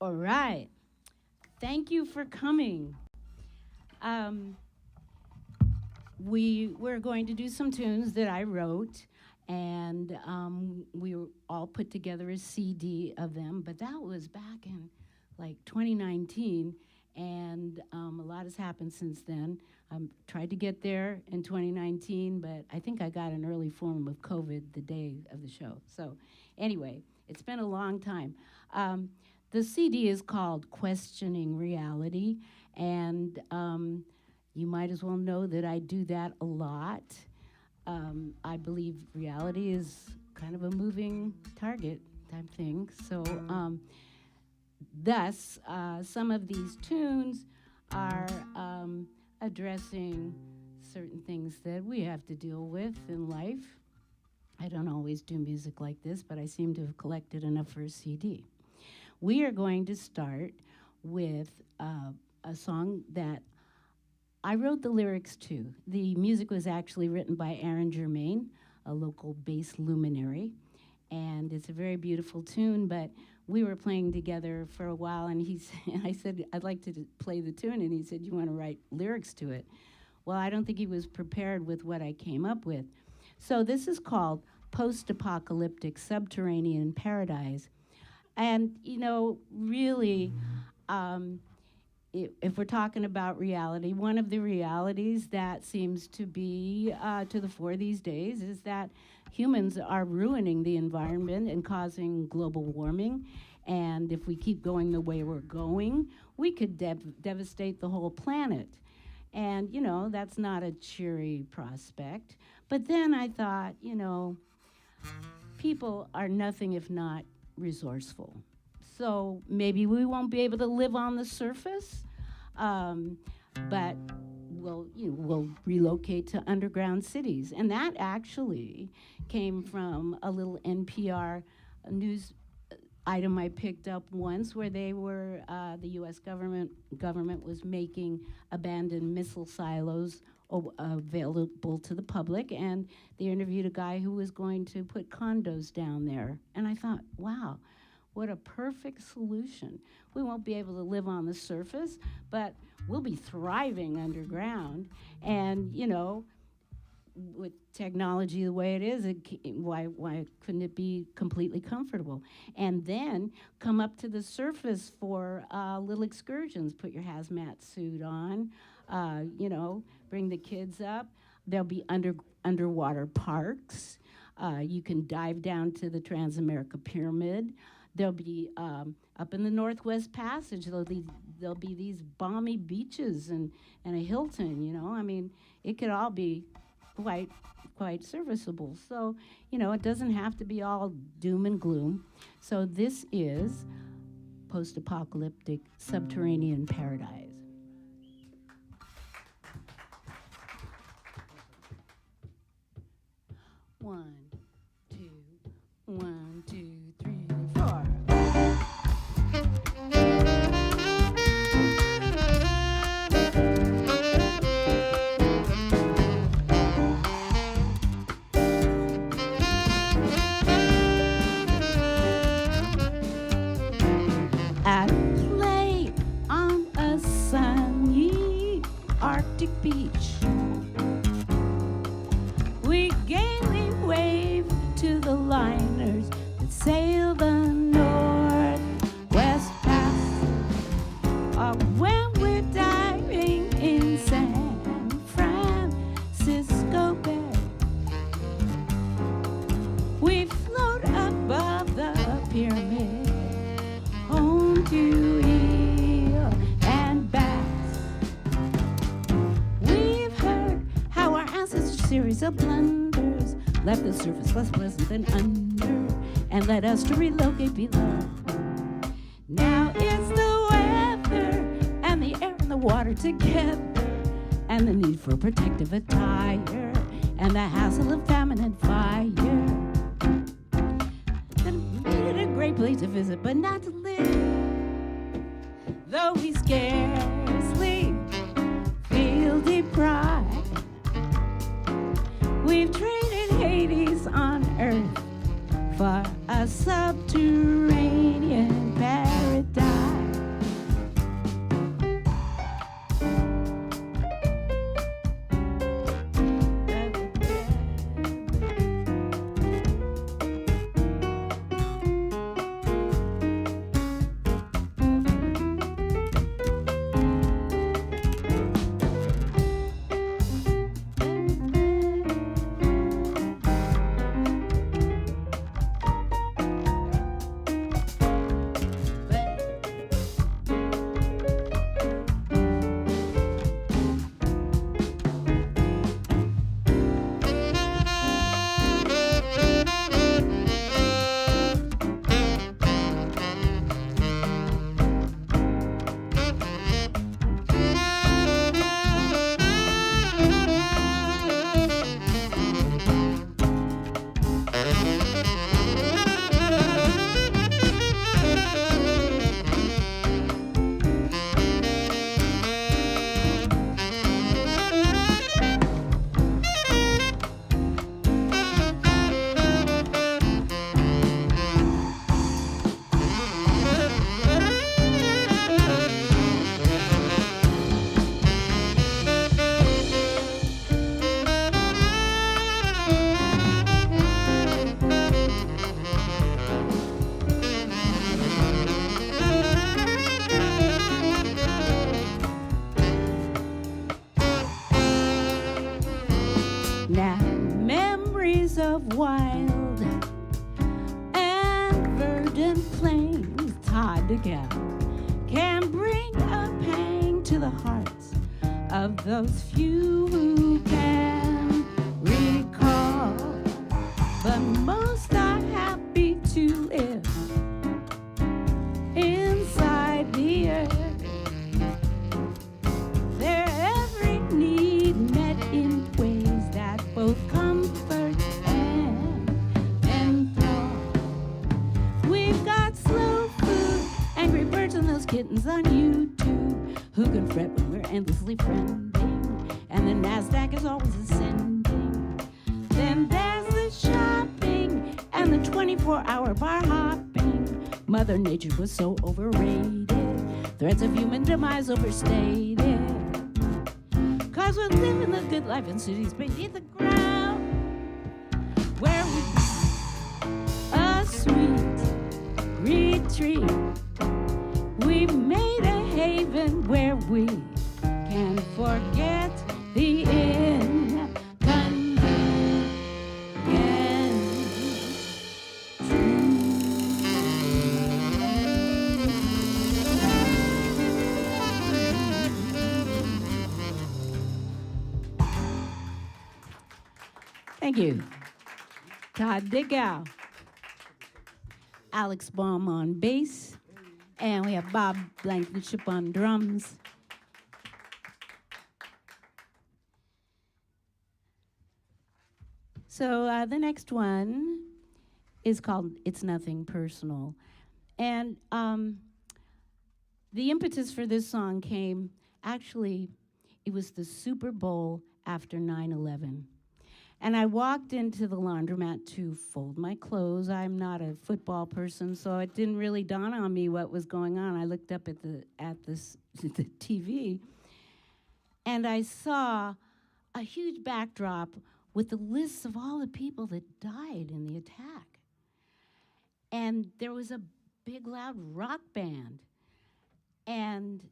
All right. Thank you for coming. Um, we're going to do some tunes that I wrote, and we all put together a CD of them, but that was back in like 2019, and a lot has happened since then. I tried to get there in 2019, but I think I got an early form of COVID the day of the show. So anyway, it's been a long time. The CD is called Questioning Reality, and you might as well know that I do that a lot. I believe reality is kind of a moving target type thing. So thus, some of these tunes are addressing certain things that we have to deal with in life. I don't always do music like this, but I seem to have collected enough for a CD. We are going to start with a song that I wrote the lyrics to. The music was actually written by Aaron Germain, a local bass luminary, and it's a very beautiful tune, but we were playing together for a while, and I said, I'd like to play the tune, and he said, you want to write lyrics to it? Well, I don't think he was prepared with what I came up with. So this is called Post-Apocalyptic Subterranean Paradise. And, you know, really, if we're talking about reality, one of the realities that seems to be to the fore these days is that humans are ruining the environment and causing global warming. And if we keep going the way we're going, we could devastate the whole planet. And, you know, that's not a cheery prospect. But then I thought, you know, people are nothing if not resourceful. So maybe we won't be able to live on the surface, but we'll relocate to underground cities. And that actually came from a little NPR news item I picked up once where they were, the US government was making abandoned missile silos available to the public, and they interviewed a guy who was going to put condos down there. And I thought, wow, what a perfect solution. We won't be able to live on the surface, but we'll be thriving underground. And, you know, with technology the way it is, why couldn't it be completely comfortable? And then come up to the surface for little excursions. Put your hazmat suit on, you know, bring the kids up. There'll be underwater parks. You can dive down to the Transamerica Pyramid. There'll be, up in the Northwest Passage, there'll be these balmy beaches and a Hilton, you know. I mean, it could all be quite serviceable. So, you know, it doesn't have to be all doom and gloom. So this is Post-Apocalyptic Subterranean Paradise. One, two, three, four. At play on a sunny Arctic beach, we gaily wave to the liners that sail the Northwest Pass. Or when we're diving in San Francisco Bay, we float above the pyramid, home to eel and bass. We've heard how our ancestors' series of blunders left the surface less pleasant than under, and led us to relocate below. Now it's the weather and the air and the water together, and the need for protective attire, and the hassle of famine and fire that made it a great place to visit, but not to live. Though we scarcely feel deprived, we've traded Hades on Earth for a subterranean paradise. Tod Dickow can bring a pang to the hearts of those few who can recall. But most are happy to live inside the earth. Their every need met in ways that both comfort and enthrall. We've got slow food, angry birds, and those kittens on YouTube who can fret when we're endlessly friending, and the NASDAQ is always ascending. Then there's the shopping and the 24-hour bar hopping. Mother Nature was so overrated, threats of human demise overstated. 'Cause we're living the good life in cities beneath the ground, where we a sweet retreat. We've made a haven where we can forget the inconvenience. Thank you. Tod Dickow. Alex Baum on bass. And we have Bob Blankenship on drums. So the next one is called It's Nothing Personal. And the impetus for this song came, actually, it was the Super Bowl after 9/11. And I walked into the laundromat to fold my clothes. I'm not a football person, so it didn't really dawn on me what was going on. I looked up at the TV, and I saw a huge backdrop with the lists of all the people that died in the attack. And there was a big, loud rock band. And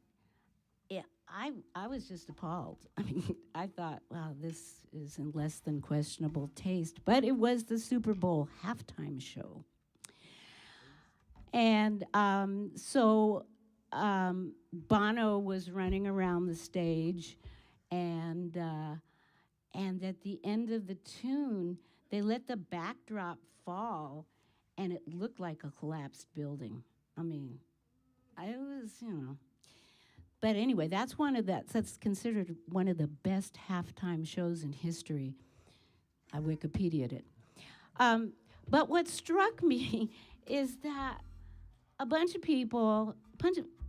I was just appalled. I mean, I thought, wow, this is in less than questionable taste. But it was the Super Bowl halftime show. And so Bono was running around the stage, and at the end of the tune, they let the backdrop fall, and it looked like a collapsed building. I mean, I was, But anyway, that's considered one of the best halftime shows in history. I Wikipedia'd it. But what struck me is that a bunch of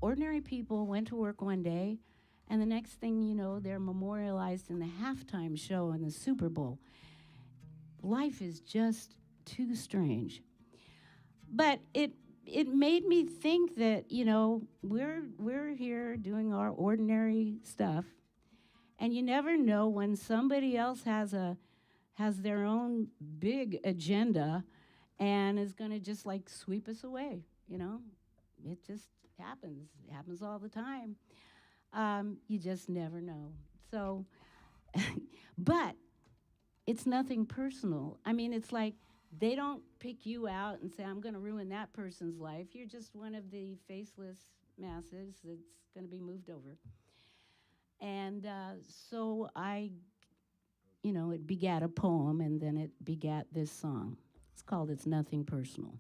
ordinary people went to work one day, and the next thing you know, they're memorialized in the halftime show in the Super Bowl. Life is just too strange. But it made me think that, we're here doing our ordinary stuff, and you never know when somebody else has their own big agenda and is going to just like sweep us away, It just happens. It happens all the time. You just never know. So, but it's nothing personal. I mean, it's like they don't pick you out and say, I'm going to ruin that person's life. You're just one of the faceless masses that's going to be moved over. And so it begat a poem, and then it begat this song. It's called It's Nothing Personal.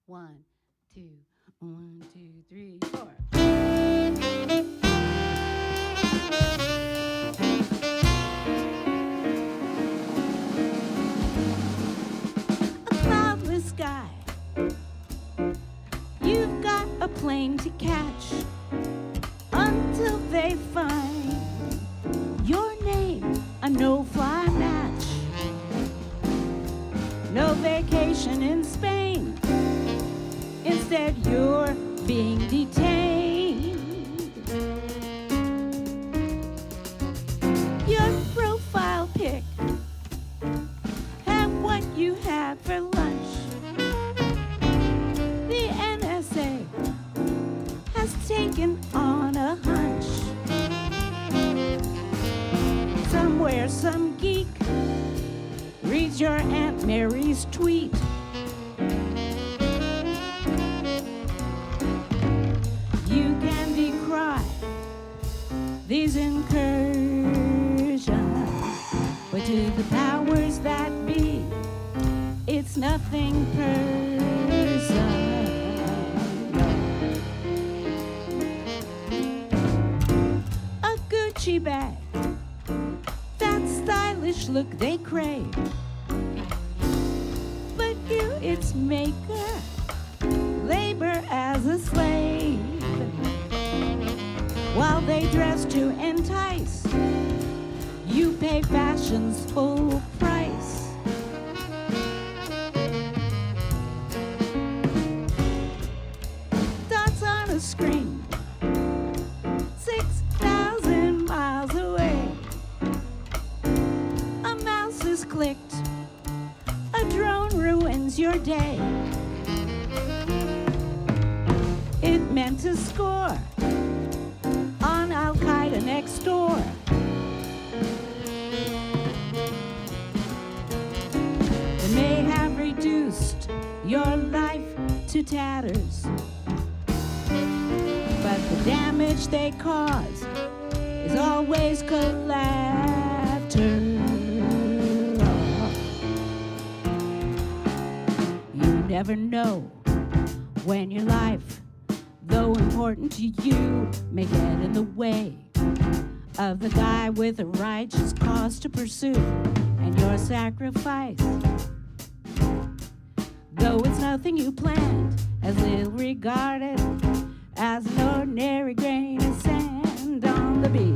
One, two, 3, 4. A cloudless sky. You've got a plane to catch until they find your name, a no-fly match. No vacation in Spain. Instead, you're being detained. Your profile pic had what you had for lunch. The NSA has taken on a hunch. Somewhere, some geek reads your Aunt Mary's tweet. You can decry these incursions, but to the powers that be, it's nothing personal. A Gucci bag, that stylish look they crave, but you, its maker, labor as a slave. While they dress to entice, you pay fashion's full price. Dots on a screen, 6,000 miles away. A mouse is clicked, a drone ruins your day. It meant to score on Al-Qaeda next door. They may have reduced your life to tatters, but the damage they cause is always collateral. You never know when your life, though important to you, may get in the way of the guy with a righteous cause to pursue, and your sacrifice, though it's nothing you planned, as little regarded as an ordinary grain of sand on the beach.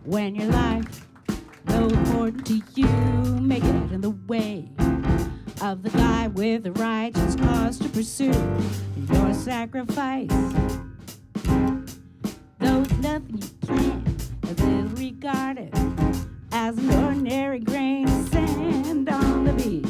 When your life, though important to you, may get in the way of the guy with the righteous cause to pursue, your sacrifice, though it's nothing you planned, as little regarded as an ordinary grain of sand on the beach.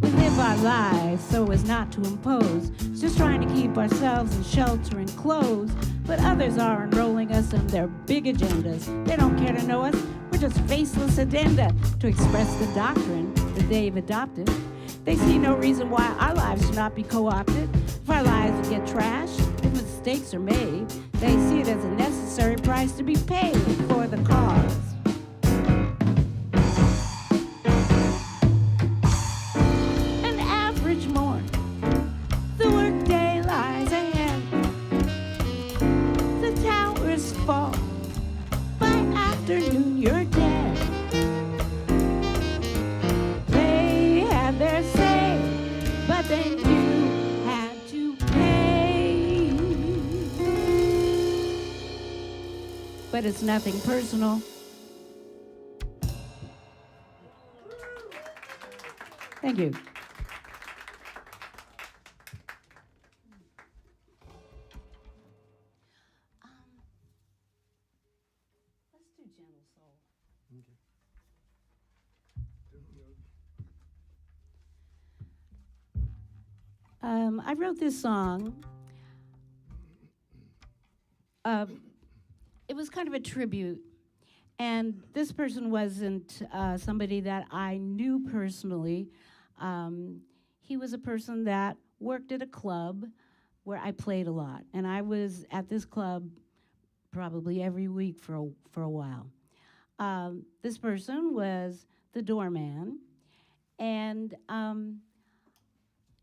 We live our lives so as not to impose, just trying to keep ourselves in shelter and clothes, but others are enrolling us in their big agendas. They don't care to know us, we're just faceless addenda to express the doctrine that they've adopted. They see no reason why our lives should not be co-opted. If our lives get trashed, if mistakes are made, they see it as a necessary price to be paid for the cause. when you're dead. They had their say, but then you had to pay. But it's nothing personal. Thank you. Let's do Gentle Soul. I wrote this song. It was kind of a tribute. And this person wasn't somebody that I knew personally. He was a person that worked at a club where I played a lot. And I was at this club probably every week for a while. This person was the doorman. And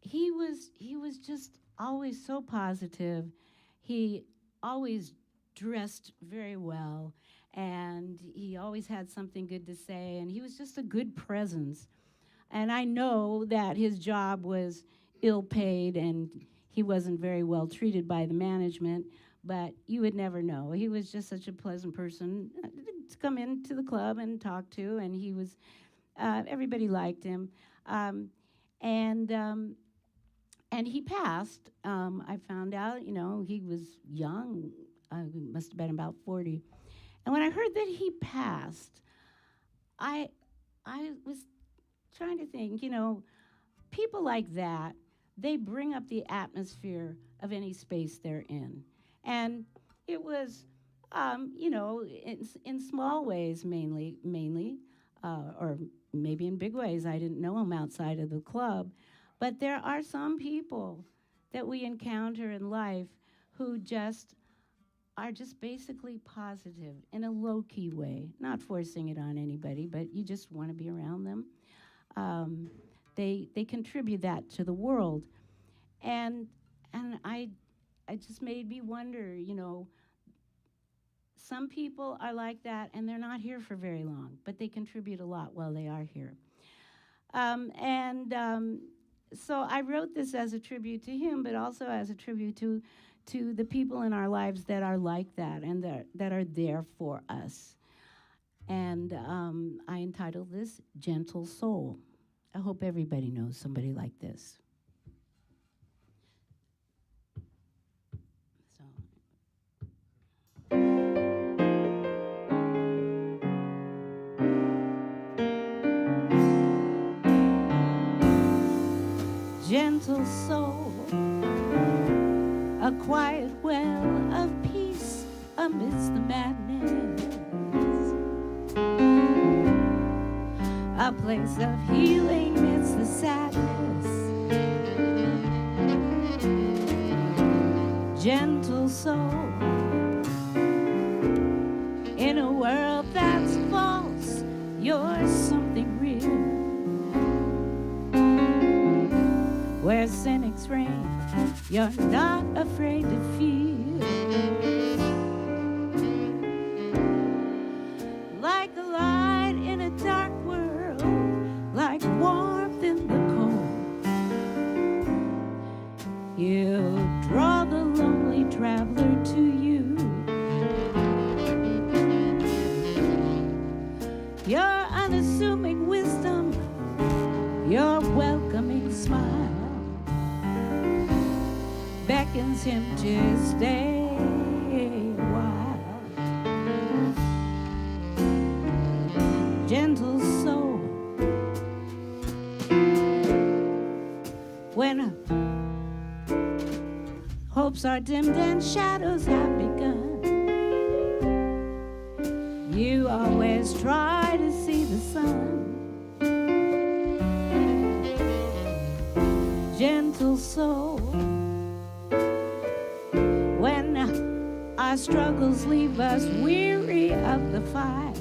he was just always so positive. He always dressed very well, and he always had something good to say, and he was just a good presence. And I know that his job was ill-paid, and he wasn't very well treated by the management, but you would never know. He was just such a pleasant person to come into the club and talk to, and he was, everybody liked him. And he passed. I found out, he was young. He must have been about 40. And when I heard that he passed, I was trying to think, people like that, they bring up the atmosphere of any space they're in. And it was, in small ways mainly, or maybe in big ways. I didn't know him outside of the club. But there are some people that we encounter in life who are just basically positive in a low-key way, not forcing it on anybody, but you just want to be around them. They contribute that to the world. And it just made me wonder, some people are like that and they're not here for very long, but they contribute a lot while they are here. So I wrote this as a tribute to him, but also as a tribute to the people in our lives that are like that and that are there for us. And I entitled this Gentle Soul. I hope everybody knows somebody like this. Gentle soul, a quiet well of peace amidst the madness, a place of healing amidst the sadness. Gentle soul, in a world that's false, you're something real. Where cynics reign, you're not afraid to feel like a light in a dark world, like warmth in the cold. You draw the lonely traveler to you. Your unassuming wisdom, your welcoming smile beckons him to stay a while. Gentle soul, when hopes are dimmed and shadows have begun, you always try to see the sun. Gentle soul, when our struggles leave us weary of the fight,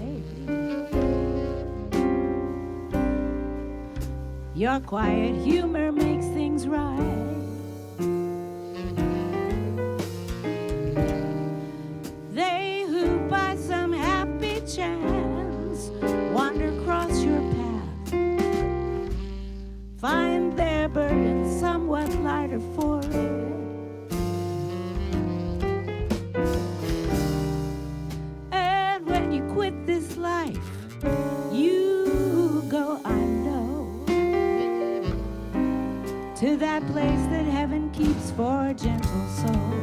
your quiet humor makes things right. They who by some happy chance quit this life, you go, I know, to that place that heaven keeps for a gentle soul.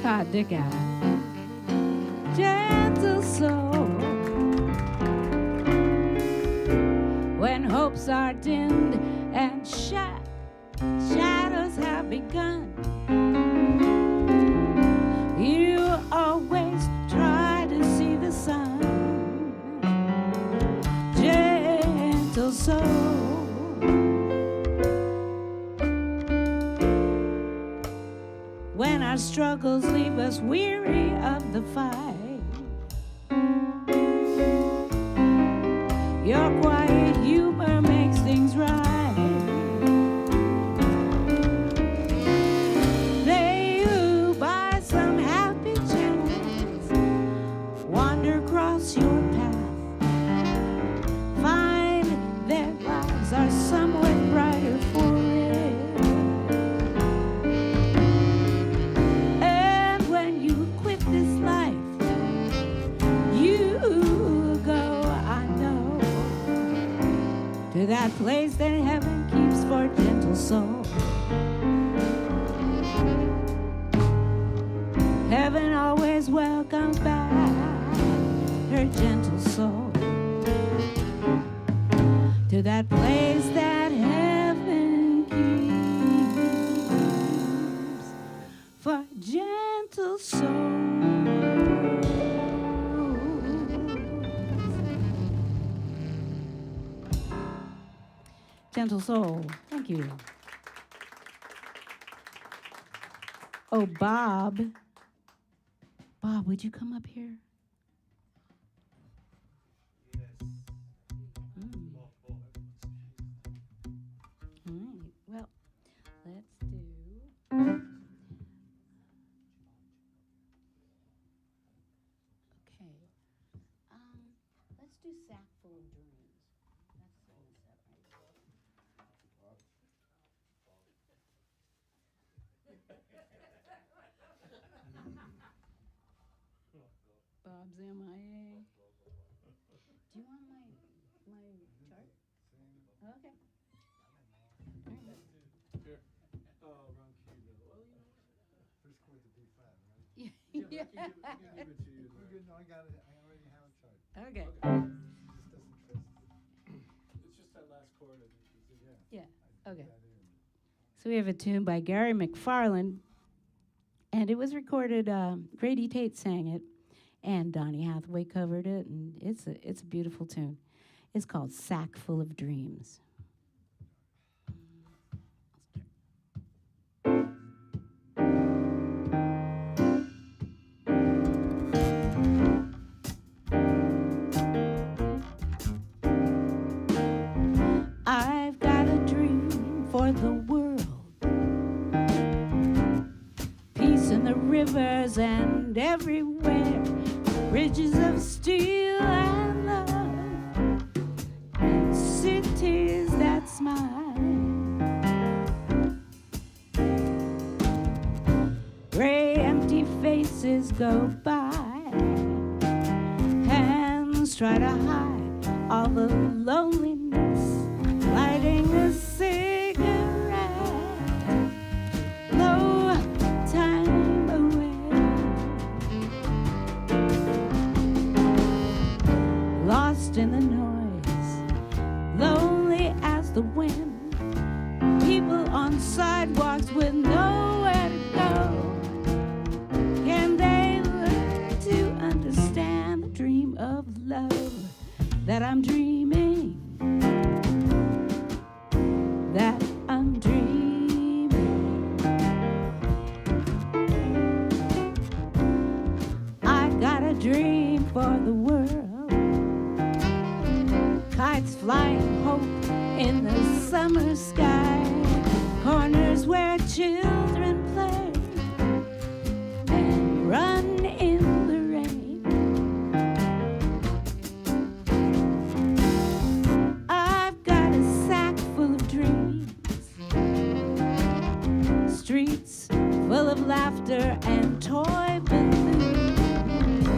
Tod Dickow. Gentle soul, when hopes are dimmed and shadows have begun, you always try to see the sun. Gentle soul, when our struggles leave us weary of the fight, your quiet humor makes things right. They who by some happy chance wander across your path find their lives are somewhat brighter for it. To that place that heaven keeps for a gentle soul. Heaven always welcomes back her gentle soul. To that place that heaven keeps for a gentle soul. Gentle soul. Thank you. Oh, Bob. Bob, would you come up here? Yes. All right. Well, let's do. Okay. Let's do sack full of dreams. That's the one set, right? Bob's MIA. Do you want my chart? Okay. All right. Sure. I can give it to you. We're good. No, I got it. I already have it charted. Okay. He just doesn't trust it. It's just that last chord, I think. Yeah. I put Okay. that in. So we have a tune by Gary McFarland, and it was recorded. Grady Tate sang it, and Donny Hathaway covered it, and it's a beautiful tune. It's called "Sack Full of Dreams." I've got a dream for the world, peace in the rivers and everywhere, bridges of steel and love, and cities that smile. Gray empty faces go by, hands try to hide all the loneliness, lighting a cigarette, no time away, lost in the noise, lonely as the wind, people on sidewalks with nowhere to go. Can they learn to understand the dream of love that I'm dreaming? That I'm dreaming. I got a dream for the world, kites flying hope in the summer sky, corners where children play and run in the rain. I've got a sack full of dreams, streets full of laughter and toy balloons,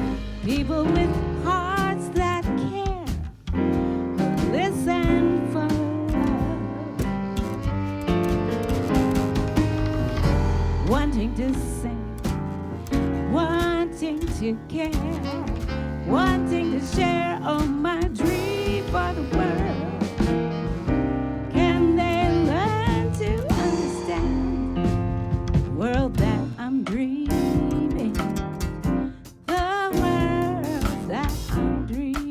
people with hearts that care, who listen for love, wanting to sing, wanting to care, wanting to share. Oh, my dream for the world. Can they learn to understand the world that I'm dreaming? The world that I'm dreaming.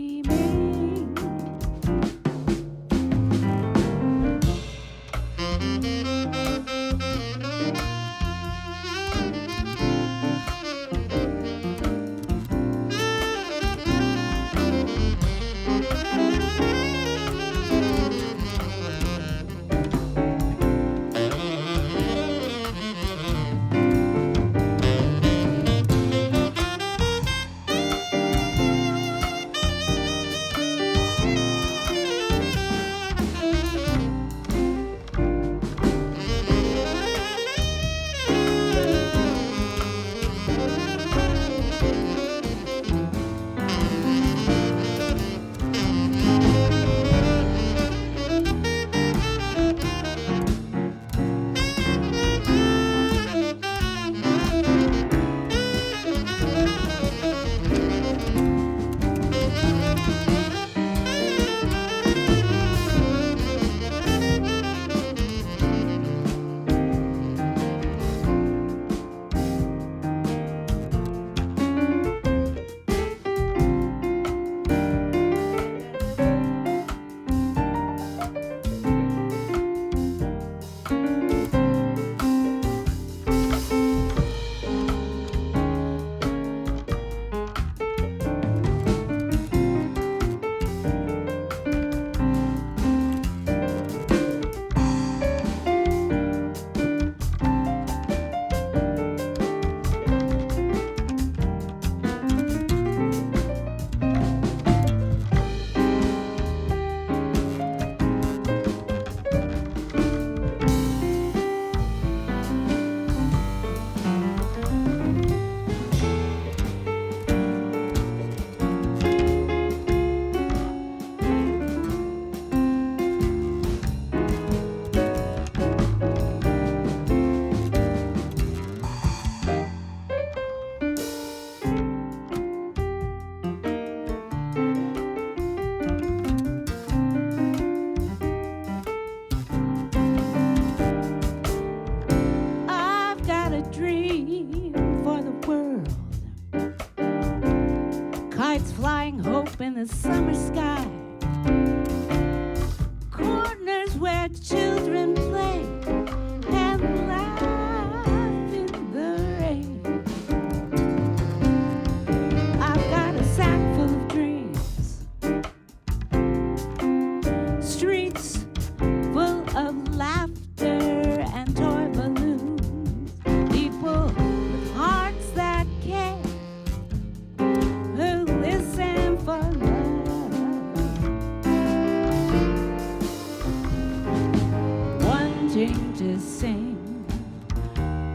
sing,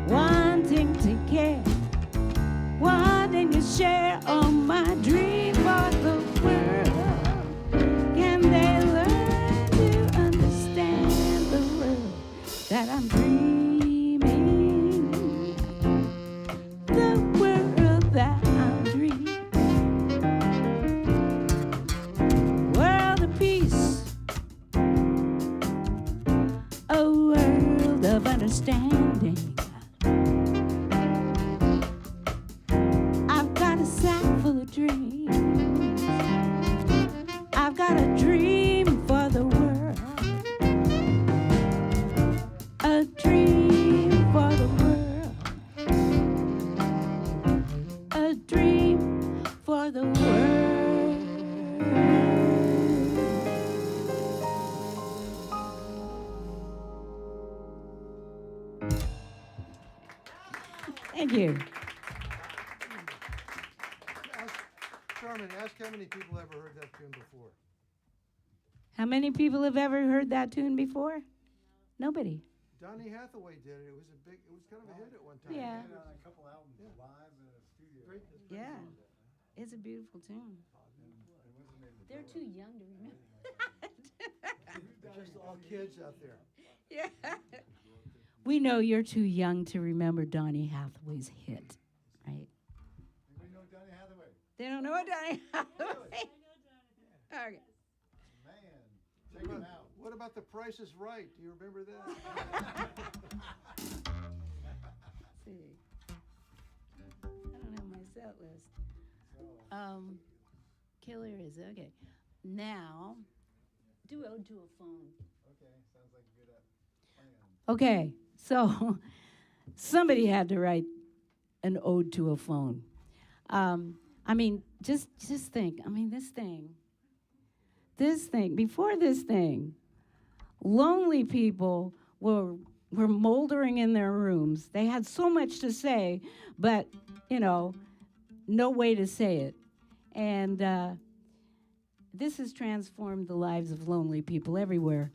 wanting to care, wanting to share all my dream for the world. Can they learn to understand the world that I'm dreaming? The world that I'm dreaming. World of peace, a world of understanding. I've got a sack full of dreams. I've got a dream for the world. A dream for the world. A dream for the world. Thank you. Sharman, ask how many people ever heard that tune before. How many people have ever heard that tune before? Nobody. Donny Hathaway did it. It was kind of a hit at one time. Yeah. Did it on a couple albums, live and a studio. Great. Yeah. It's a beautiful tune. They're too young to remember. They're just all kids out there. Yeah. We know you're too young to remember Donny Hathaway's hit, right? Anybody know Donny Hathaway? They don't know what Donny Hathaway. Okay. Man, check him out. What about The Price is Right? Do you remember that? Let's see. I don't have my set list. Killer is okay. Now, do Ode to a Phone. Okay, sounds like a good plan. Okay, so somebody had to write an ode to a phone. I mean, just think. I mean, this thing. Before this thing, lonely people were moldering in their rooms. They had so much to say, but no way to say it. And this has transformed the lives of lonely people everywhere.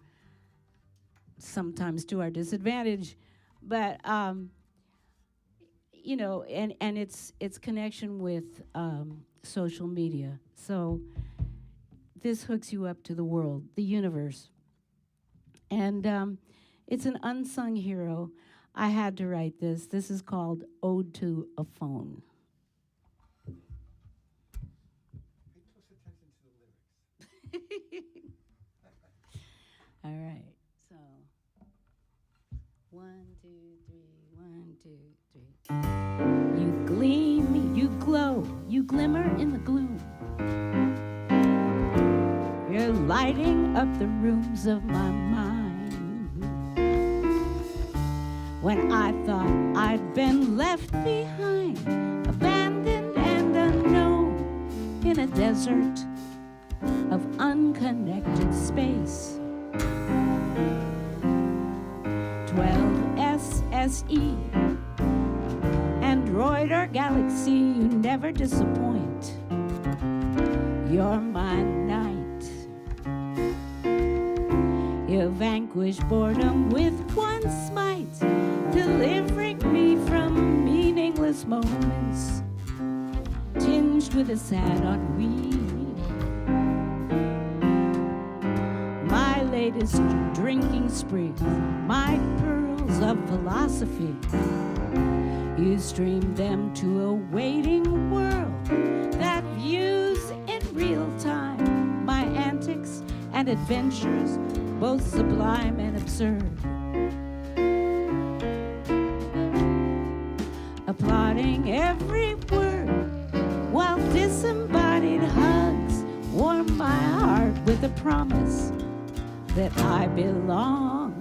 Sometimes to our disadvantage, but and its connection with social media. So this hooks you up to the world, the universe, and it's an unsung hero. I had to write this. This is called Ode to a Phone. Pay close attention to the lyrics. All right. So 1, 2, 3, 1, 2, 3. You gleam, you glow, you glimmer in the gloom. You're lighting up the rooms of my mind. When I thought I'd been left behind, abandoned and unknown, in a desert of unconnected space. 12 SSE, Android or Galaxy, you never disappoint. You're my night. You vanquish boredom with one smite, delivering me from meaningless moments, tinged with a sad ennui. My latest drinking spree, my pearls of philosophy. You stream them to a waiting world that views in real time my antics and adventures, both sublime and absurd. Applauding every word while disembodied hugs warm my heart with a promise that I belong.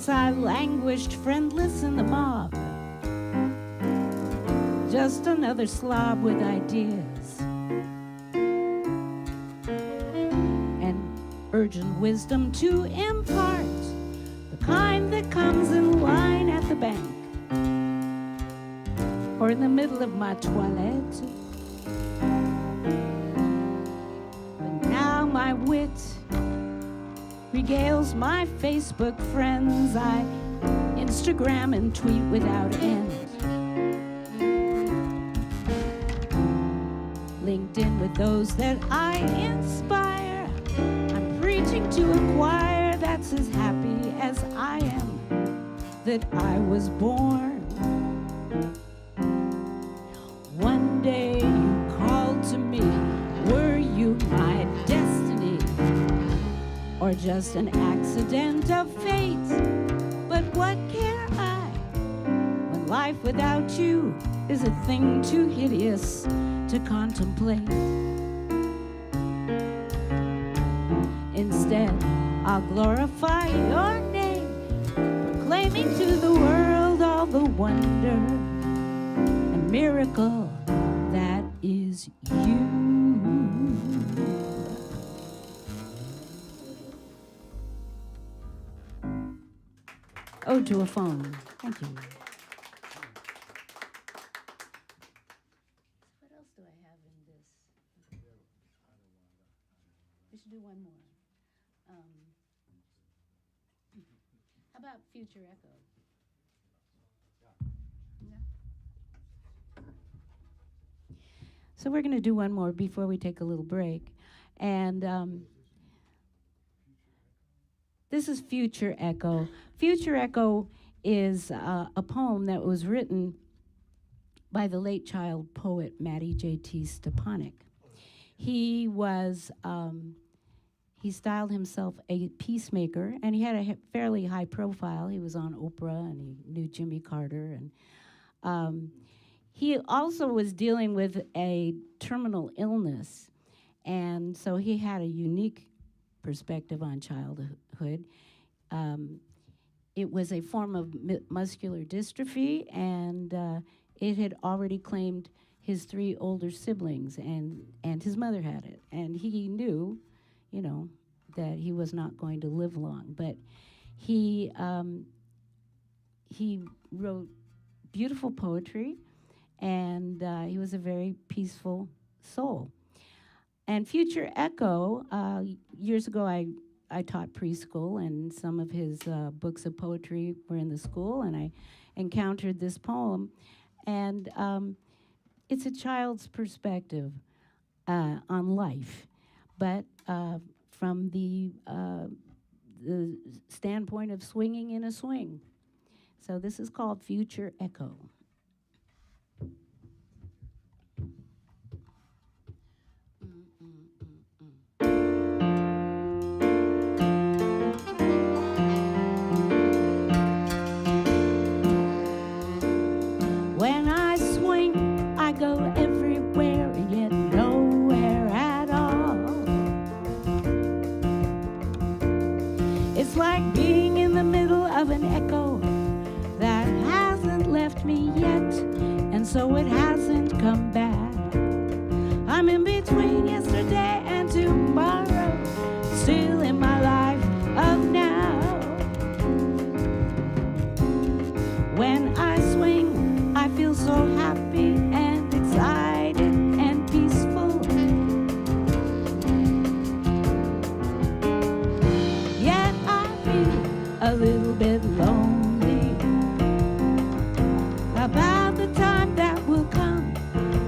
days I languished friendless in the mob, just another slob with ideas and urgent wisdom to impart, the kind that comes in line at the bank or in the middle of my toilette. But now my wit regales my Facebook friends. I Instagram and tweet without end. LinkedIn with those that I inspire. I'm preaching to a choir that's as happy as I am that I was born. One day you called to me. Were you my destiny or just an accident of fate? But what care I when life without you is a thing too hideous to contemplate? Instead, I'll glorify your name, proclaiming to the world all the wonder and miracle that is you. Ode to a Phone. Thank you. What else do I have in this? We should do one more. How about Future Echo? Yeah. So we're going to do one more before we take a little break. And this is Future Echo. Future Echo is a poem that was written by the late child poet Matty J.T. Stepanek. He was, he styled himself a peacemaker, and he had a fairly high profile. He was on Oprah, and he knew Jimmy Carter. And he also was dealing with a terminal illness, and so he had a unique perspective on childhood. It was a form of muscular dystrophy, and it had already claimed his 3 older siblings, and his mother had it. And he knew, you know, that he was not going to live long. But he wrote beautiful poetry, and he was a very peaceful soul. And Future Echo, years ago I taught preschool, and some of his books of poetry were in the school, and I encountered this poem. And it's a child's perspective on life, but from the standpoint of swinging in a swing. So this is called Future Echo. When I swing, I go everywhere and yet nowhere at all. It's like being in the middle of an echo that hasn't left me yet, and so it hasn't come back. I'm in between yesterday and tomorrow, still in my life of now. When I swing, I feel so happy and excited and peaceful. Yet I feel a little bit lonely about the time that will come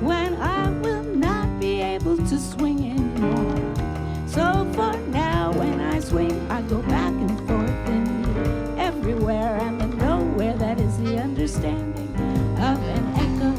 when I will not be able to swing anymore. So for now, when I swing, I go back and forth and everywhere and the nowhere. That is the understanding of an echo.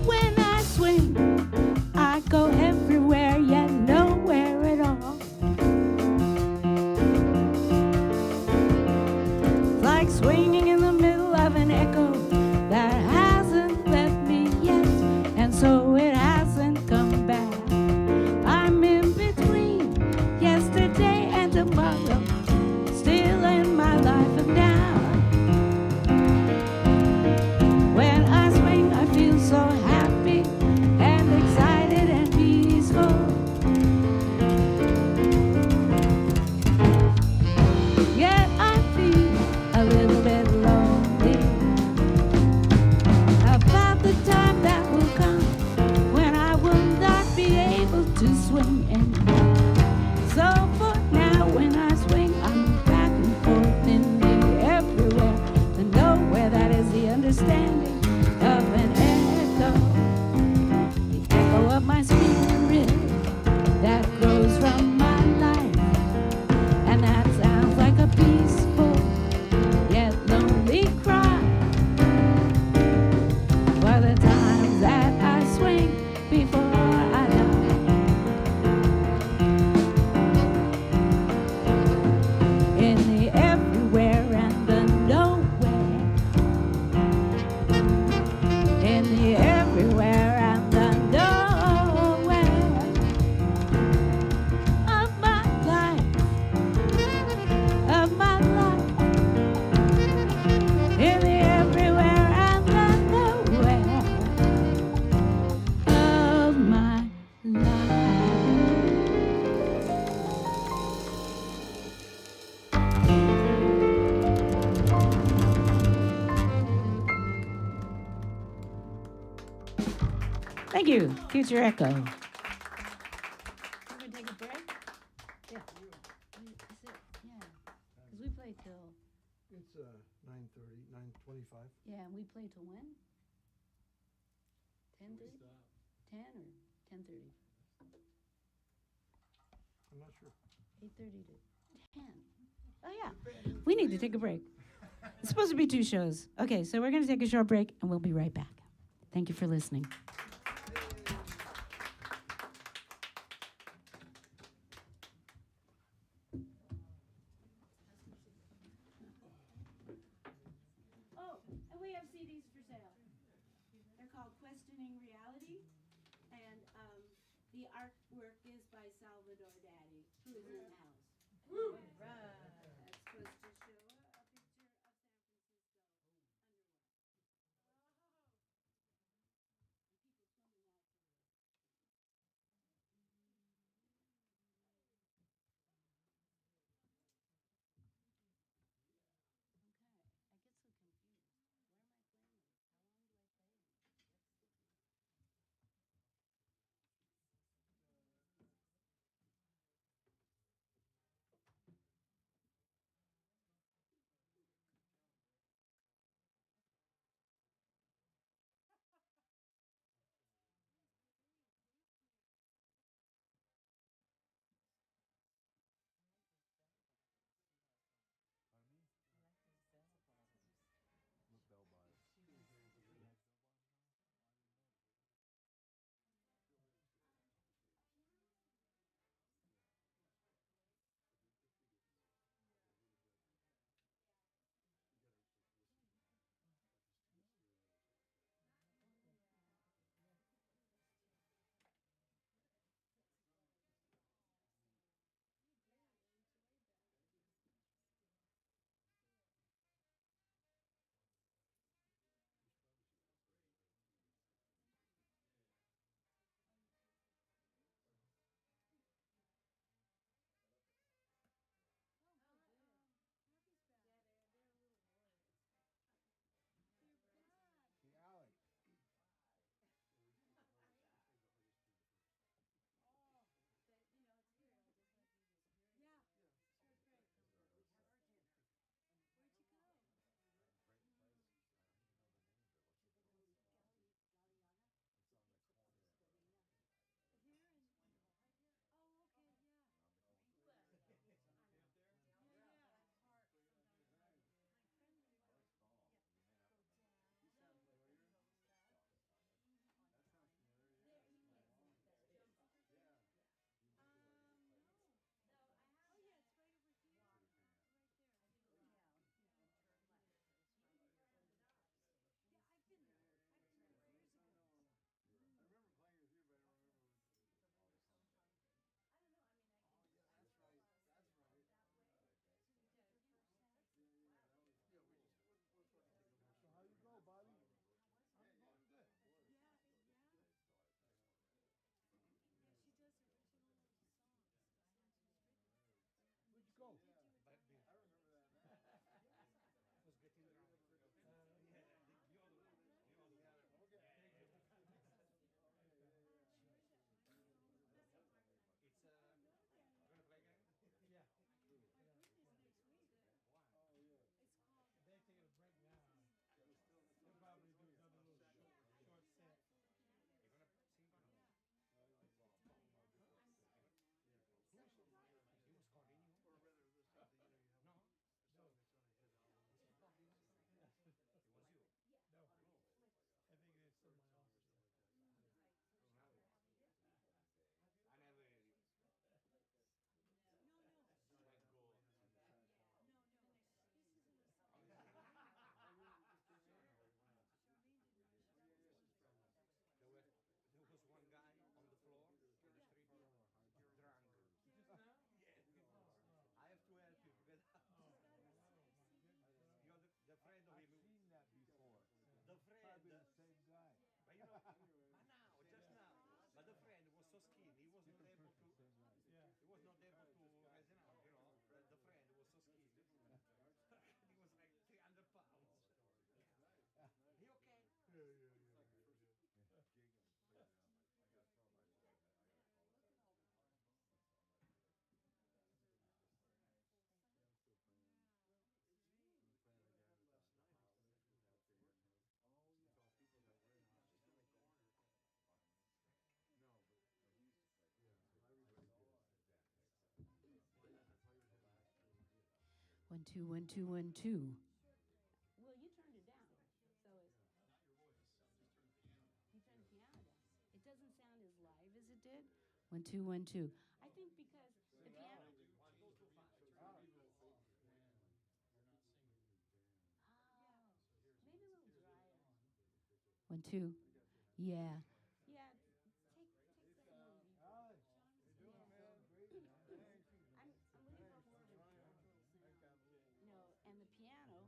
When I swing, I go everywhere, yet nowhere at all. Like swinging in the middle of an echo that hasn't left me yet, and so it hasn't come back. I'm in between yesterday and tomorrow, still in my life of now. When I swing, I feel so happy and excited and peaceful. Yet I feel a little bit lonely about the time that will come when I will not be able to swing anymore. So for now, when I swing, I'm back and forth in the everywhere, the nowhere. That is the understanding of an echo, the echo of my spirit that grows from my life, and that sounds like a peaceful yet lonely cry for the times that I swing before I die. In the everywhere and the nowhere, in the everywhere and the nowhere of my life, of my life, in the everywhere and the nowhere of my life. Thank you, Future Echo. We're gonna take a break? Yeah. Yeah, because we play till, It's 9:30, 9:25. yeah, we play till when? 10:30? 10 or 10:30? I'm not sure. 8:30 to 10. Oh, yeah. We need to take a break. It's supposed to be 2 shows. Okay, so we're going to take a short break, and we'll be right back. Thank you for listening. Oh, and we have CDs for sale. They're called Questioning Reality, and the artwork is by Salvador Daddy, who is in the house. Right. That's supposed to show a picture of San Francisco. 1 2 1 2 1 2. Well, you turned it down, so it's. You turned the piano down. It doesn't sound as live as it did. 1 2 1 2. I think because the piano. Oh, maybe a little drier. 1 2. Yeah. Yeah. Take that a little deeper. I'm looking for more of a gentle sound. No, and the piano.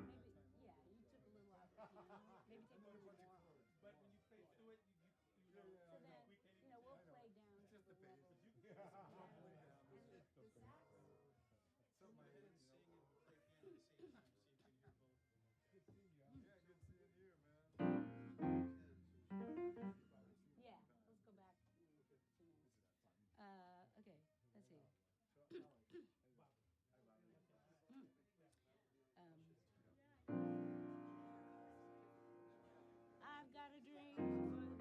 Maybe, yeah, you took a little off the piano. Maybe take a little more off. But when you play through it, So that, we'll play down to the level. And the sax. So go ahead and sing and play piano at the same time, see if you can hear both of them okay. Good seeing you. Yeah, good seeing you, man. Yeah, let's go back 2 minutes. Okay, let's see. I've got a dream for the world.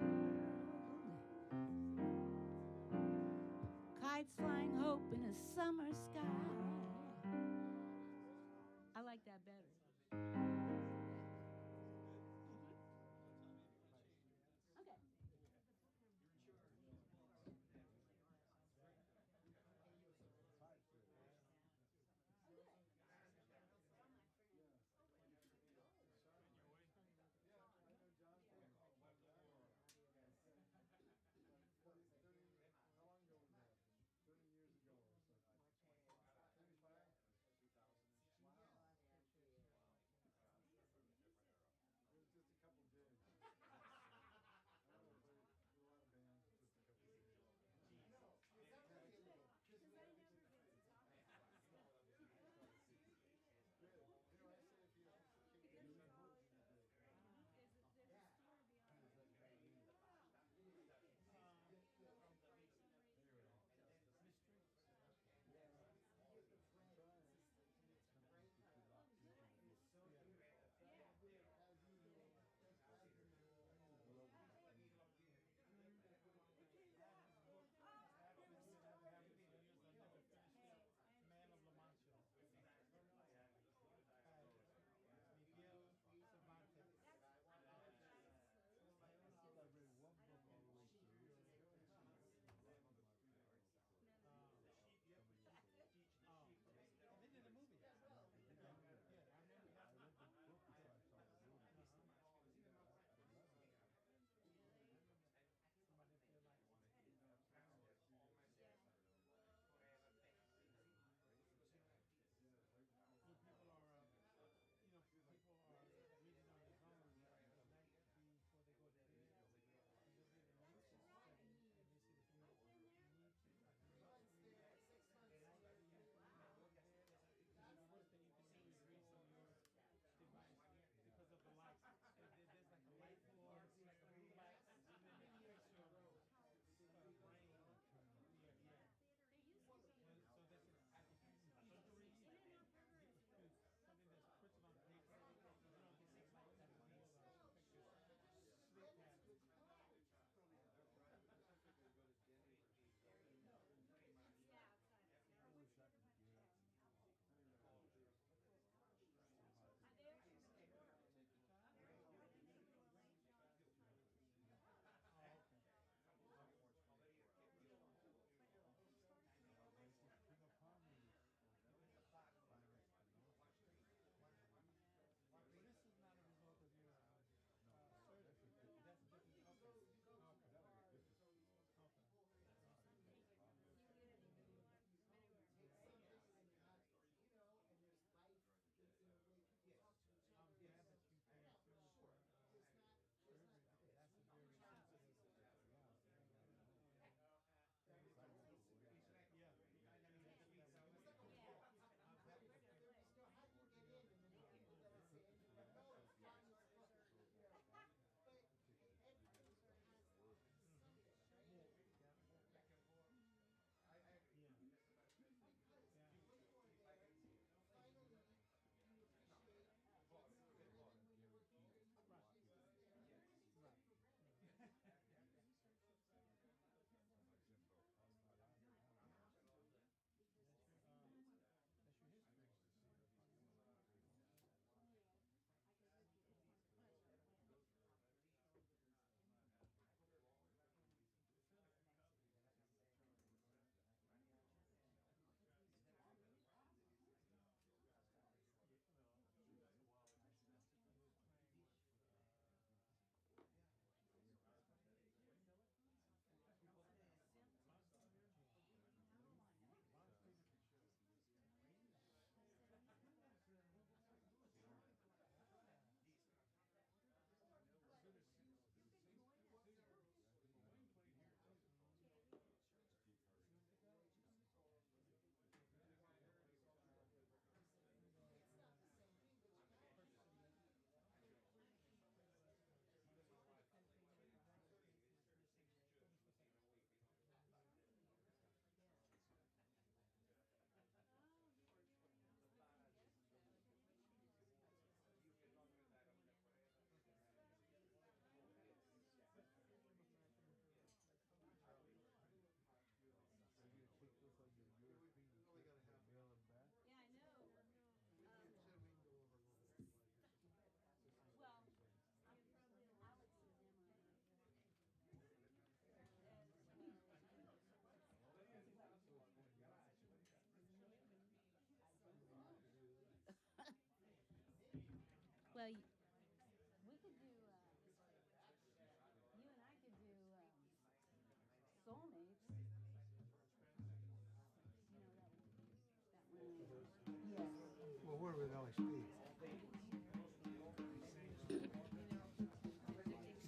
Kites flying hope in a summer sky. I like that better. Okay. How long ago was that? 30 years ago or so.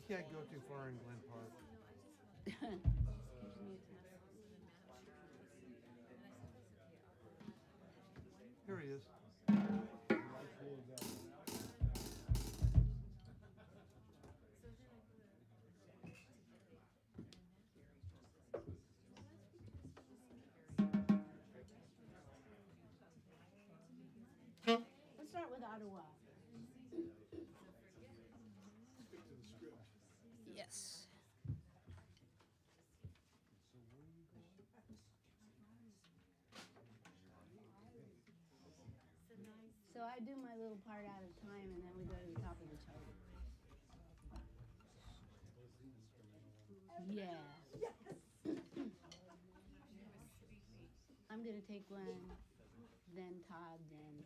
can't go too far in Glen Park. Here he is. Let's start with Ottawa. Yes. So I do my little part at a time, and then we go to the top of the chart. Yeah. I'm gonna take one, then Todd, then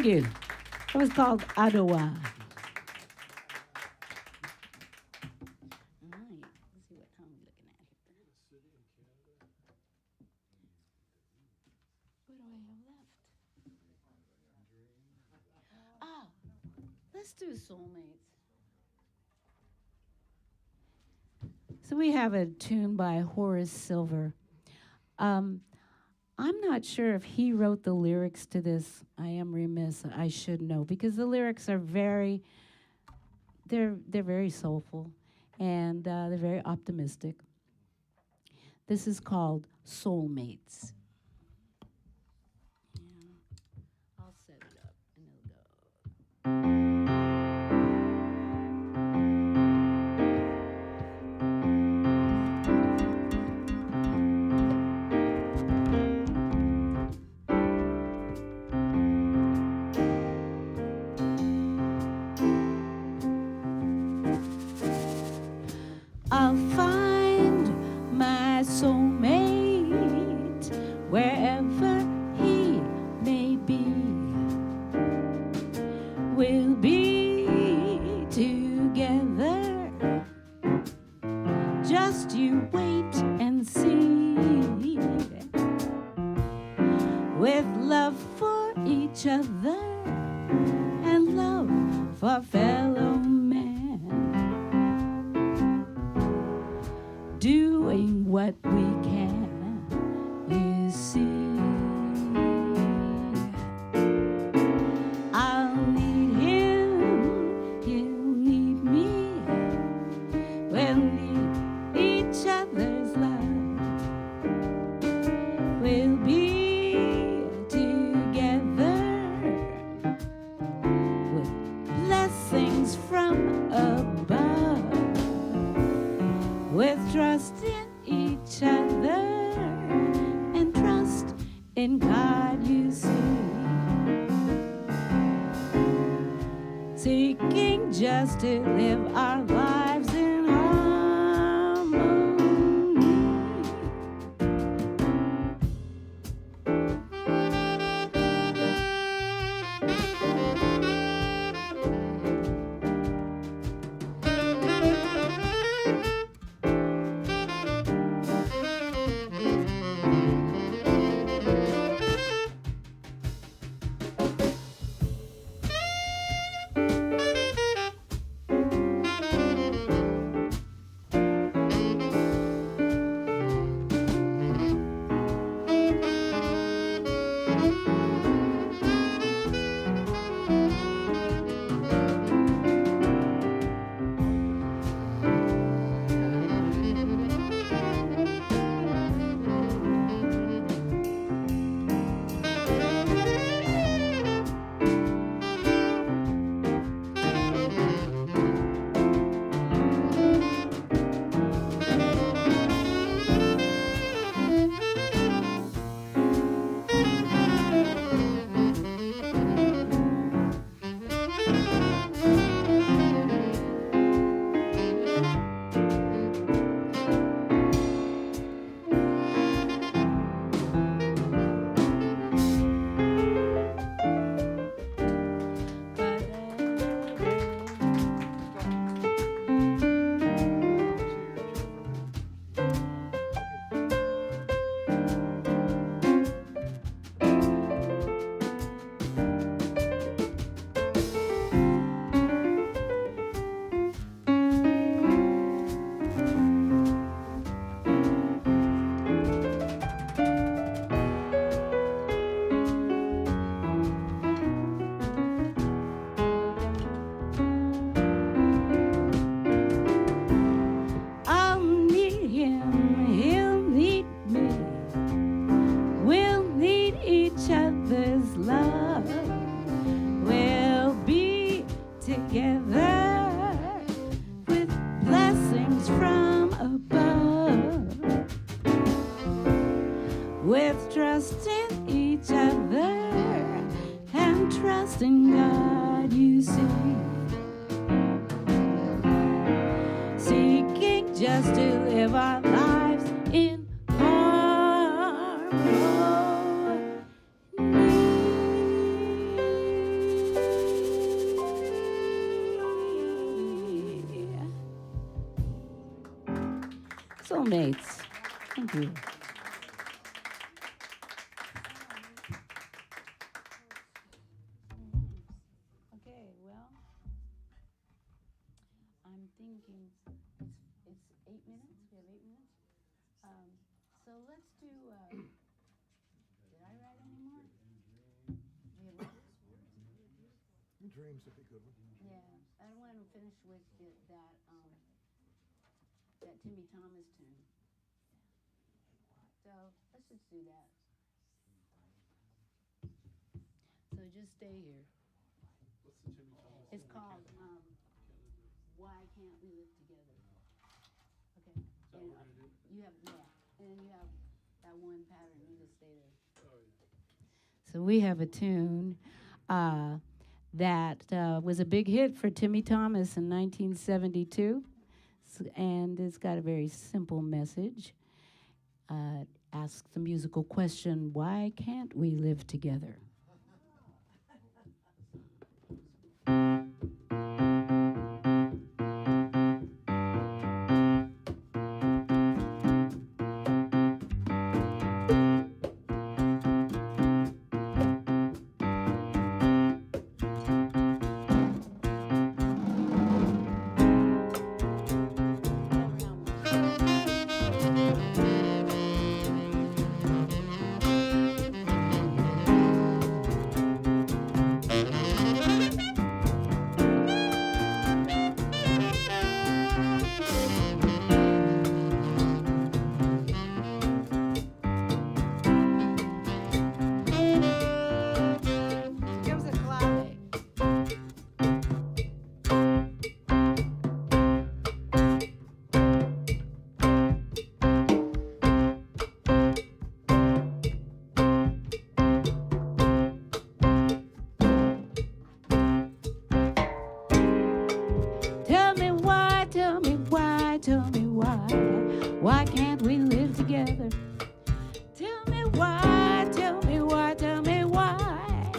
you. It was called Ottawa. All right, let's see what time we're looking at here. What do I have left? Oh, let's do Soulmates. So we have a tune by Horace Silver. I'm not sure if he wrote the lyrics to this. I am remiss. I should know because the lyrics are they're very soulful and they're very optimistic. This is called Soulmates. Yeah. I'll set it up and it'll go. I'll find my soulmate wherever he may be. We'll be together. Just you wait and see. With love for each other and love for fellow men. Doing what we can, you see. I'll need him, he'll need me. We'll need each other's love. We'll be together with blessings from above. With trust in each other and trust in God, you see. Seeking just to live our lives in harmony. with trust in each other and trust in God, you see. Seeking just to live our lives in harmony. Soulmates. Thank you. Okay, well, I'm thinking it's 8 minutes. We have 8 minutes. So let's do. Did I write any more? We have what? Dreams would be a good one. Yeah, I don't want to finish with that Timmy Thomas tune. So let's just do that. So just stay here. What's the Timmy Thomas? It's called Why Can't We Live Together? Okay. Is that what we're gonna do? You have and then you have that one pattern. You just stay there. Oh, yeah. So we have a tune that was a big hit for Timmy Thomas in 1972, and it's got a very simple message. Asks the musical question, why can't we live together? Why can't we live together? Tell me why, tell me why, tell me why.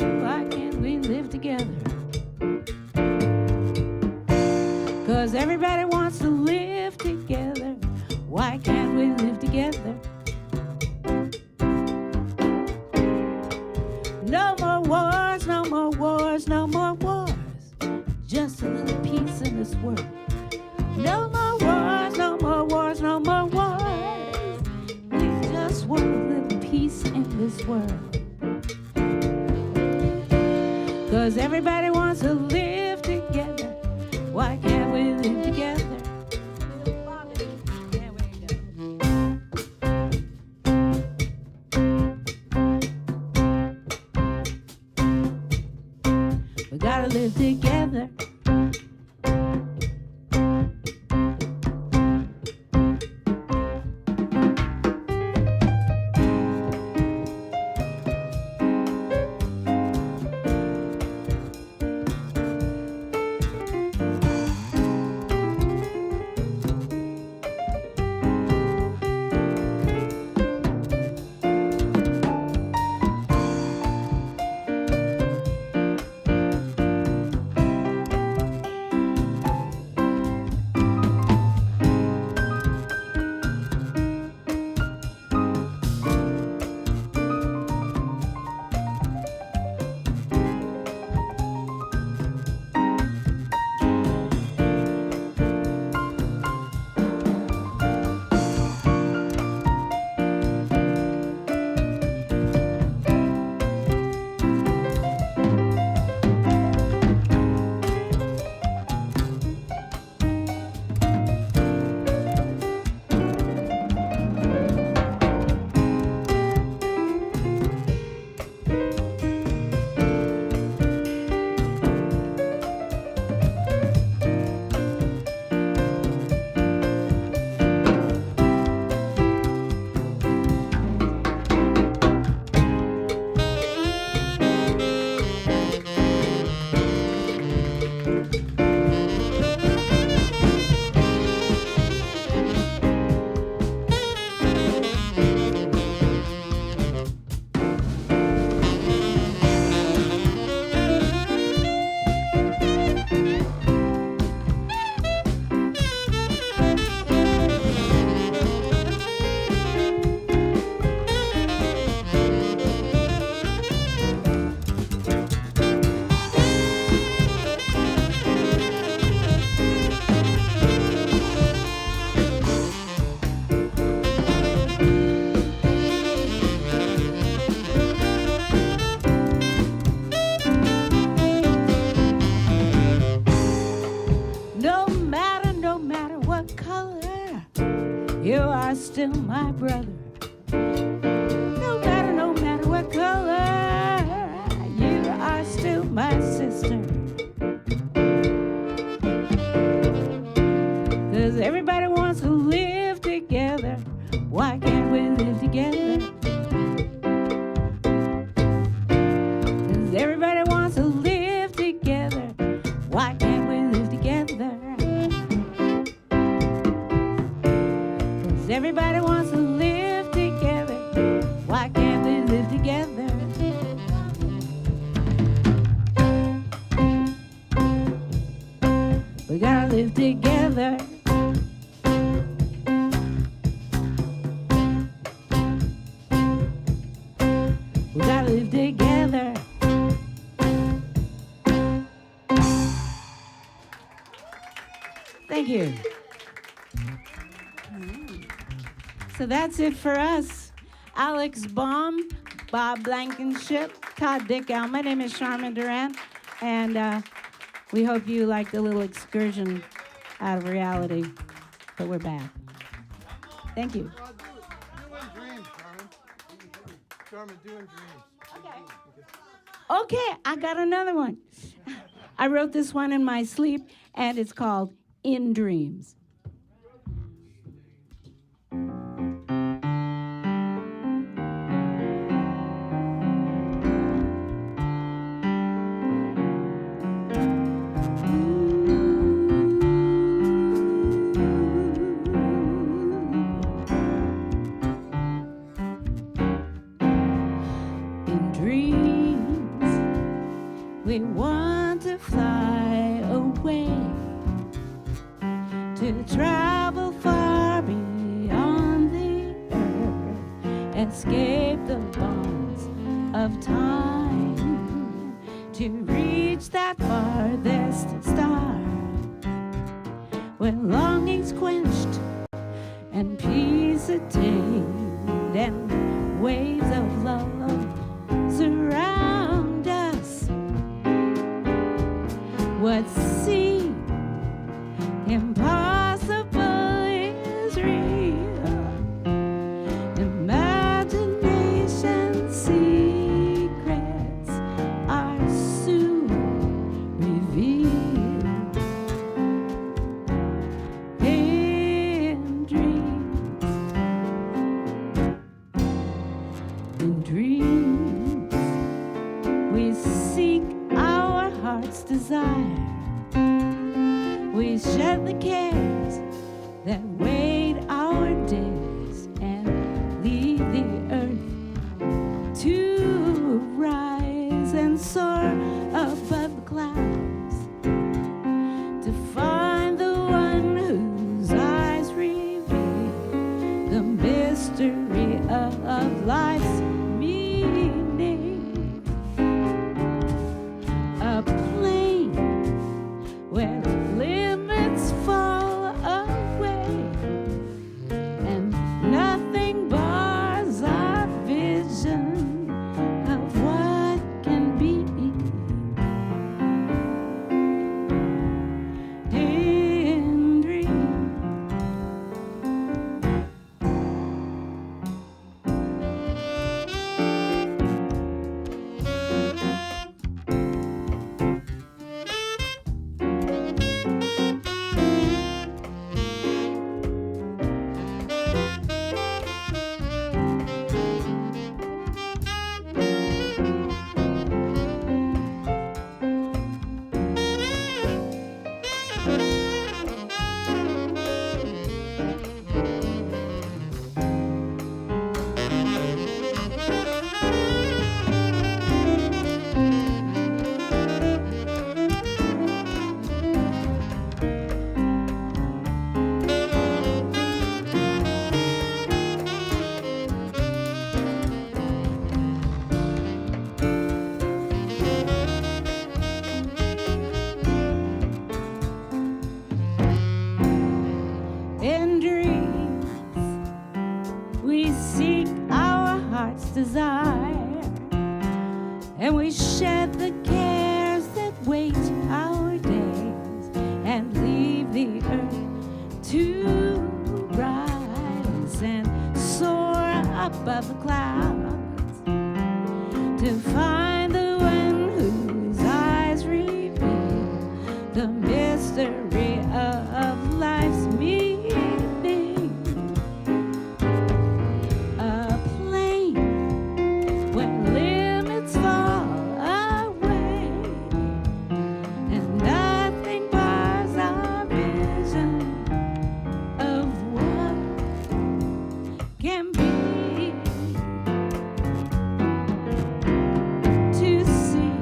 Why can't we live together? 'Cause everybody wants to live together. Why can't we live together? No more wars, no more wars, no more wars. Just a little peace in this world. No more wars, no more wars, no more wars. We just want a little peace in this world. 'Cause everybody wants to live together. Why can't we live together? There we go. We gotta live together. color, you are still my brother. No matter what color, you are still my sister. 'Cause everybody wants to live together. Why can't we live together? 'Cause everybody wants to live together. Why can't we live together? 'Cause everybody wants to live together. Why can't we live together? We gotta live together. We gotta live together. Thank you. So that's it for us. Alex Baum, Bob Blankenship, Tod Dickow. My name is Sharman Duran, and we hope you liked a little excursion out of reality, but we're back. Thank you. Do in dreams, Sharman. Sharman, do in dreams. Okay, I got another one. I wrote this one in my sleep, and it's called In Dreams. In dreams, we want to fly away, to travel far beyond the earth, escape the bonds of time, to reach that farthest star, where longing's quenched and peace attained, and waves of love surround us. What seems impossible is real. Imagination's secrets are soon revealed. In dreams, in dreams, we seek our heart's desire. We shed the cares that weighed our days and leave the earth to rise and soar above the clouds, to find the one whose eyes reveal the mystery of life's meaning. A plane where limits fall away and nothing bars our vision of what can be. In dreams, we seek our heart's desire, and we shed the cares that weight our days and leave the earth to top of the clouds to find the one whose eyes reveal the mystery of life's meaning. A plane when limits fall away and nothing bars our vision of what can be. To see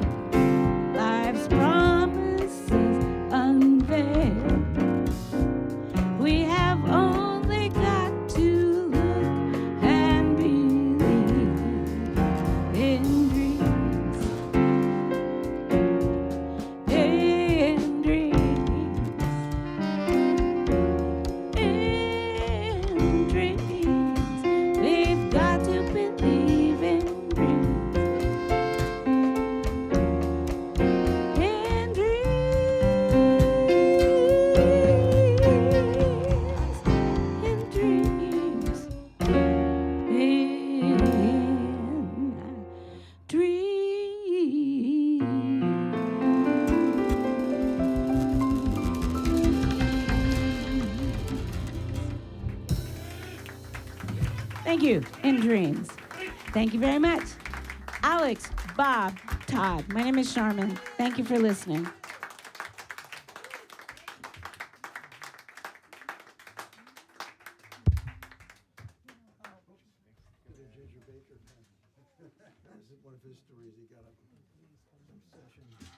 life's promises unveiled, we have only got to look and believe in dreams, in dreams, in dreams. We've got to believe in dreams, in dreams, in Thank you. In dreams. Thank you very much. Alex, Bob, Todd. My name is Sharman. Thank you for listening. Ginger Baker. This is one of his stories. He got a session.